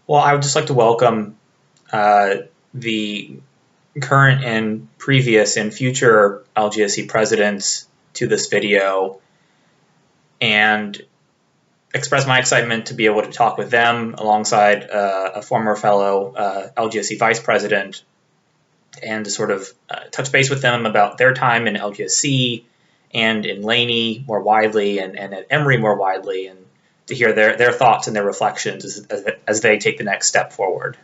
Well, I would just like to welcome the current and previous and future LGSC presidents to this video and express my excitement to be able to talk with them alongside a former fellow LGSC vice president and to sort of touch base with them about their time in LGSC and in Laney more widely and at Emory more widely, and to hear their thoughts and their reflections as they take the next step forward.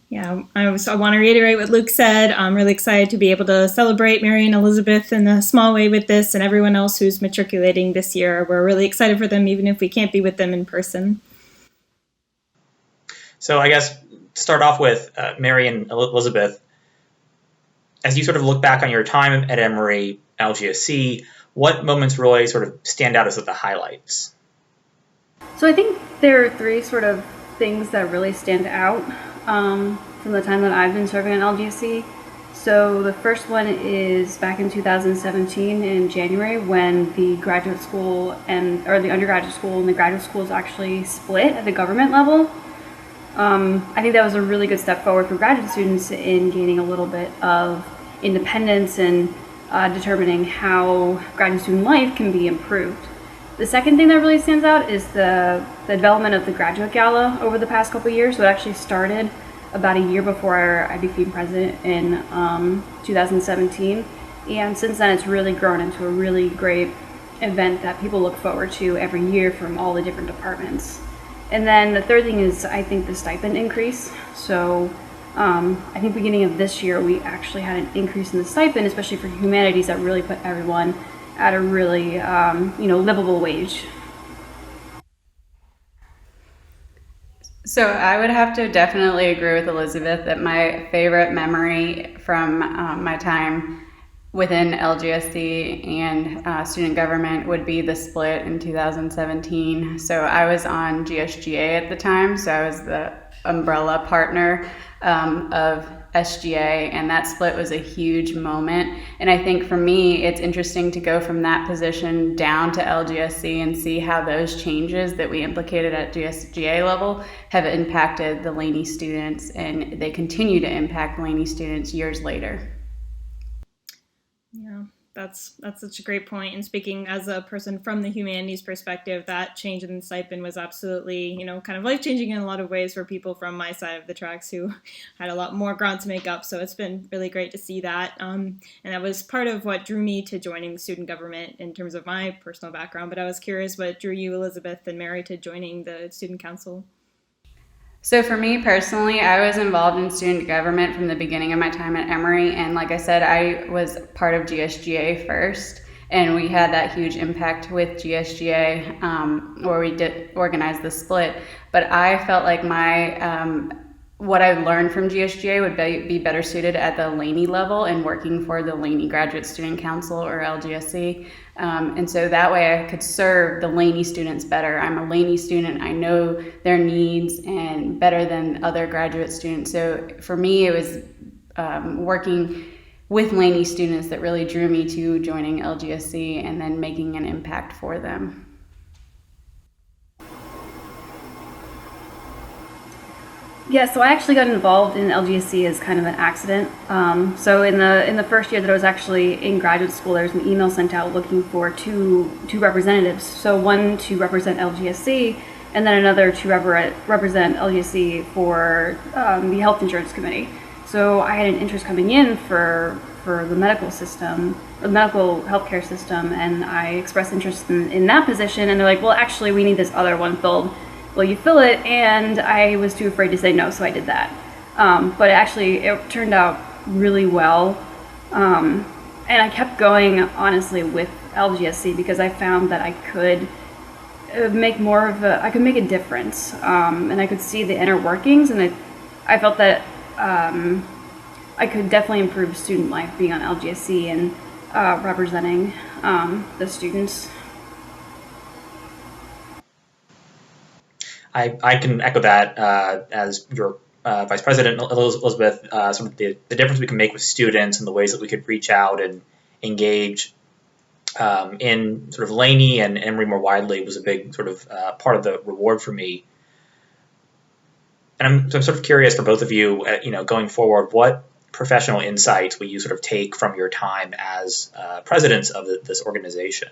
Yeah, I want to reiterate what Luke said. I'm really excited to be able to celebrate Mary and Elizabeth in a small way with this, and everyone else who's matriculating this year. We're really excited for them, even if we can't be with them in person. So I guess to start off with Mary and Elizabeth, as you sort of look back on your time at Emory LGSC, what moments really sort of stand out as the highlights? So I think there are three sort of things that really stand out from the time that I've been serving at LGSC. So the first one is back in 2017 in January, when the graduate school or the undergraduate school and the graduate schools actually split at the government level. I think that was a really good step forward for graduate students in gaining a little bit of independence and determining how graduate student life can be improved. The second thing that really stands out is the development of the graduate gala over the past couple of years. So it actually started about a year before I became president in 2017. And since then, it's really grown into a really great event that people look forward to every year from all the different departments. And then the third thing is, I think, the stipend increase. So I think beginning of this year, we actually had an increase in the stipend, especially for humanities, that really put everyone at a really, livable wage. So I would have to definitely agree with Elizabeth that my favorite memory from my time within LGSC and student government would be the split in 2017. So I was on GSGA at the time, so I was the umbrella partner of SGA, and that split was a huge moment. And I think for me, it's interesting to go from that position down to LGSC and see how those changes that we implicated at GSGA level have impacted the Laney students, and they continue to impact Laney students years later. Yeah, that's such a great point. And speaking as a person from the humanities perspective, that change in the stipend was absolutely, kind of life-changing in a lot of ways for people from my side of the tracks who had a lot more ground to make up. So it's been really great to see that. And that was part of what drew me to joining student government in terms of my personal background. But I was curious what drew you, Elizabeth and Mary, to joining the student council. So for me personally, I was involved in student government from the beginning of my time at Emory. And like I said, I was part of GSGA first. And we had that huge impact with GSGA where we did organize the split. But I felt like what I learned from GSGA would be better suited at the Laney level and working for the Laney Graduate Student Council, or LGSC. And so that way I could serve the Laney students better. I'm a Laney student. I know their needs and better than other graduate students. So for me, it was working with Laney students that really drew me to joining LGSC and then making an impact for them. Yeah, so I actually got involved in LGSC as kind of an accident. So in the first year that I was actually in graduate school, there was an email sent out looking for two representatives. So one to represent LGSC, and then another to represent LGSC for the health insurance committee. So I had an interest coming in for the medical system, the medical healthcare system, and I expressed interest in that position. And they're like, well, actually, we need this other one filled. Will you fill it? And I was too afraid to say no, so I did that. But it turned out really well. And I kept going, honestly, with LGSC because I found that I could make a difference. And I could see the inner workings, and I felt that I could definitely improve student life being on LGSC and representing the students. I can echo that as your Vice President Elizabeth, sort of the difference we can make with students and the ways that we could reach out and engage in sort of Laney and Emory more widely was a big sort of part of the reward for me. And I'm sort of curious for both of you, going forward, what professional insights will you sort of take from your time as presidents of this organization?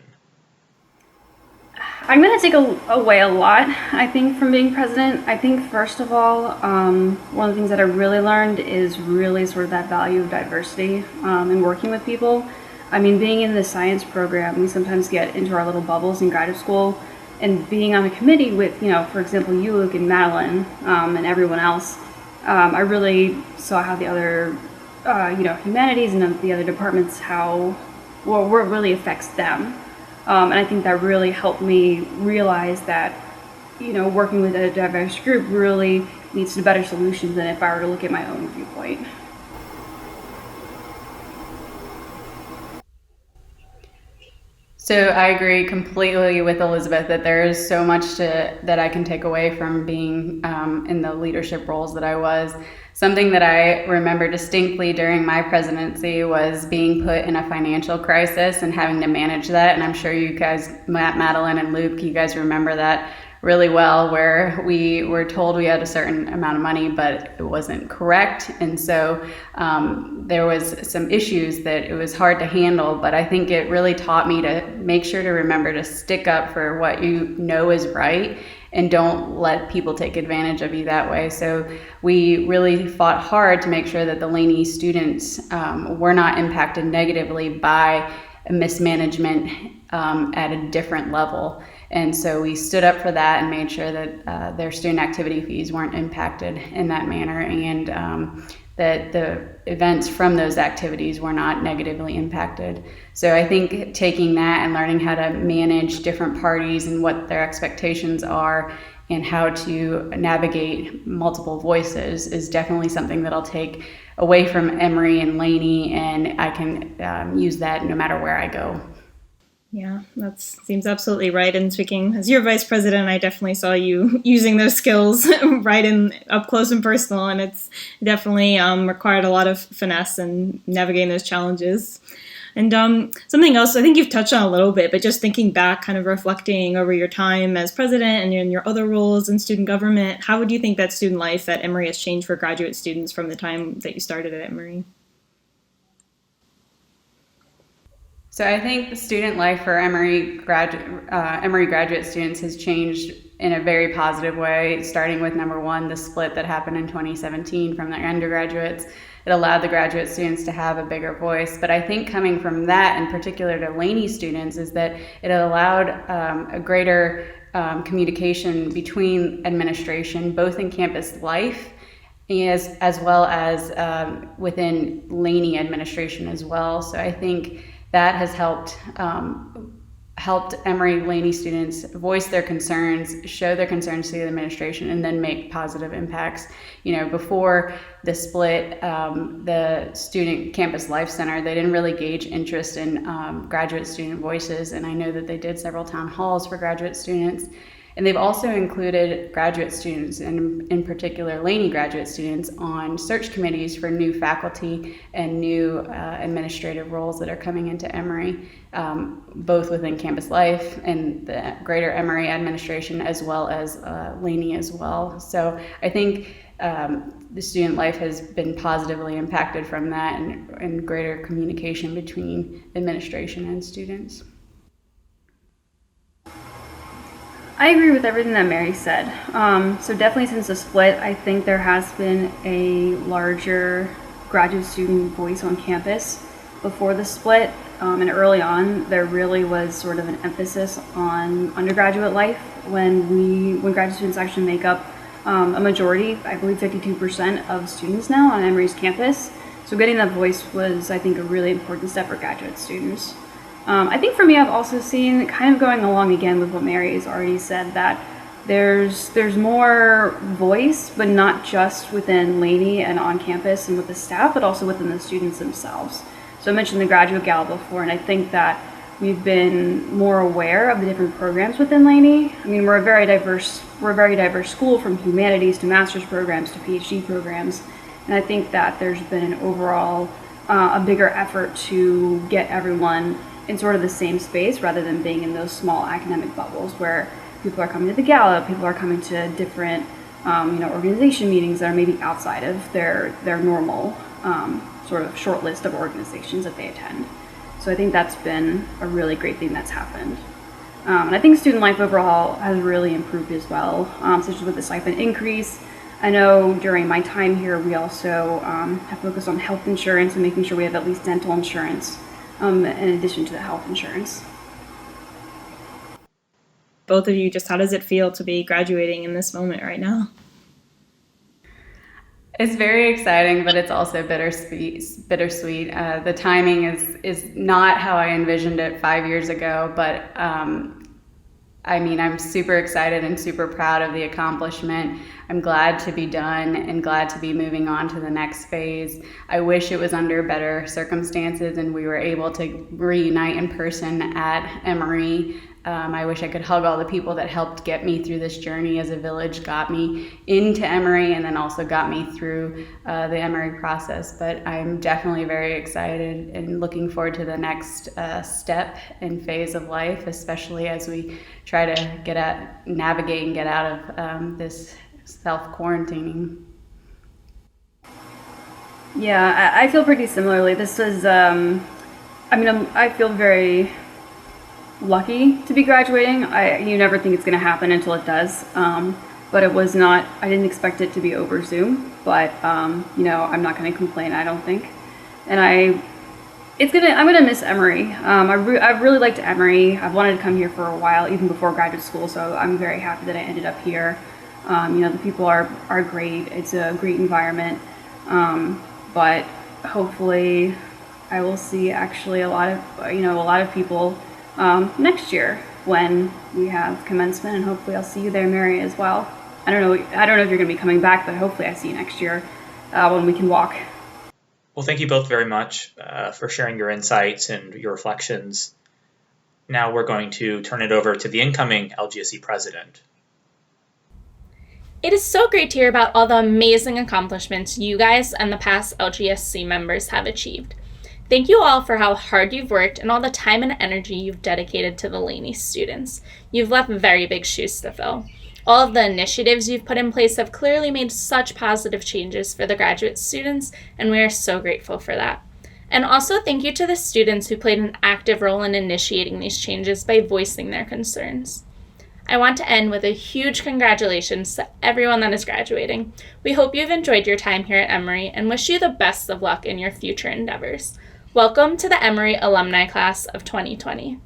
I'm going to take away a lot, I think, from being president. I think, first of all, one of the things that I really learned is really sort of that value of diversity in working with people. I mean, being in the science program, we sometimes get into our little bubbles in graduate school, and being on a committee with, for example, you, Luke, and Madeline, and everyone else, I really saw how the other, humanities and the other departments, what really affects them. And I think that really helped me realize that, working with a diverse group really leads to better solutions than if I were to look at my own viewpoint. So I agree completely with Elizabeth that there is so much that I can take away from being in the leadership roles that I was. Something that I remember distinctly during my presidency was being put in a financial crisis and having to manage that. And I'm sure you guys, Madeline and Luke, you guys remember that really well, where we were told we had a certain amount of money, but it wasn't correct. And so there was some issues that it was hard to handle, but I think it really taught me to make sure to remember to stick up for what you know is right and don't let people take advantage of you that way. So we really fought hard to make sure that the Laney students were not impacted negatively by mismanagement at a different level. And so we stood up for that and made sure that their student activity fees weren't impacted in that manner, and that the events from those activities were not negatively impacted. So I think taking that and learning how to manage different parties and what their expectations are and how to navigate multiple voices is definitely something that I'll take away from Emory and Laney, and I can use that no matter where I go. Yeah, that seems absolutely right. And speaking as your vice president, I definitely saw you using those skills right in up close and personal, and it's definitely required a lot of finesse and navigating those challenges. And something else I think you've touched on a little bit, but just thinking back, kind of reflecting over your time as president and in your other roles in student government, how would you think that student life at Emory has changed for graduate students from the time that you started at Emory? So I think the student life for Emory graduate students has changed in a very positive way, starting with number one, the split that happened in 2017 from their undergraduates. It allowed the graduate students to have a bigger voice. But I think coming from that, in particular to Laney students, is that it allowed a greater communication between administration, both in campus life as well as within Laney administration as well. So I think that has helped Emory Laney students voice their concerns, show their concerns to the administration, and then make positive impacts. Before the split, the Student Campus Life Center, they didn't really gauge interest in graduate student voices, and I know that they did several town halls for graduate students. And they've also included graduate students, and in particular Laney graduate students, on search committees for new faculty and new administrative roles that are coming into Emory, both within campus life and the greater Emory administration, as well as Laney as well. So I think the student life has been positively impacted from that, and greater communication between administration and students. I agree with everything that Mary said. So definitely since the split, I think there has been a larger graduate student voice on campus. Before the split and early on, there really was sort of an emphasis on undergraduate life when graduate students actually make up a majority, I believe 52% of students now on Emory's campus. So getting that voice was, I think, a really important step for graduate students. I think for me, I've also seen, kind of going along again with what Mary has already said, that there's more voice, but not just within Laney and on campus and with the staff, but also within the students themselves. So I mentioned the graduate gala before, and I think that we've been more aware of the different programs within Laney. I mean, we're a very diverse school, from humanities to master's programs to PhD programs, and I think that there's been an overall a bigger effort to get everyone in sort of the same space, rather than being in those small academic bubbles where people are coming to the gala, people are coming to different organization meetings that are maybe outside of their normal sort of short list of organizations that they attend. So I think that's been a really great thing that's happened. And I think student life overall has really improved as well, such as with the stipend increase. I know during my time here, we also have focused on health insurance and making sure we have at least dental insurance in addition to the health insurance. Both of you, just how does it feel to be graduating in this moment right now? It's very exciting, but it's also bittersweet. The timing is not how I envisioned it 5 years ago, but I'm super excited and super proud of the accomplishment. I'm glad to be done and glad to be moving on to the next phase. I wish it was under better circumstances and we were able to reunite in person at Emory. I wish I could hug all the people that helped get me through this journey as a village, got me into Emory, and then also got me through the Emory process. But I'm definitely very excited and looking forward to the next step and phase of life, especially as we try to navigate and get out of this self-quarantining. Yeah, I feel pretty similarly. This was, I feel very lucky to be graduating. You never think it's going to happen until it does. But it was not, I didn't expect it to be over Zoom, but, I'm not going to complain, I don't think. And I'm going to miss Emory. I've really liked Emory. I've wanted to come here for a while, even before graduate school, so I'm very happy that I ended up here. The people are great. It's a great environment. But hopefully I will see actually a lot of people next year when we have commencement, and hopefully I'll see you there, Mary, as well. I don't know if you're going to be coming back, but hopefully I see you next year when we can walk. Well, thank you both very much for sharing your insights and your reflections. Now we're going to turn it over to the incoming LGSC president. It is so great to hear about all the amazing accomplishments you guys and the past LGSC members have achieved. Thank you all for how hard you've worked and all the time and energy you've dedicated to the Laney students. You've left very big shoes to fill. All of the initiatives you've put in place have clearly made such positive changes for the graduate students, and we are so grateful for that. And also thank you to the students who played an active role in initiating these changes by voicing their concerns. I want to end with a huge congratulations to everyone that is graduating. We hope you've enjoyed your time here at Emory and wish you the best of luck in your future endeavors. Welcome to the Emory Alumni Class of 2020.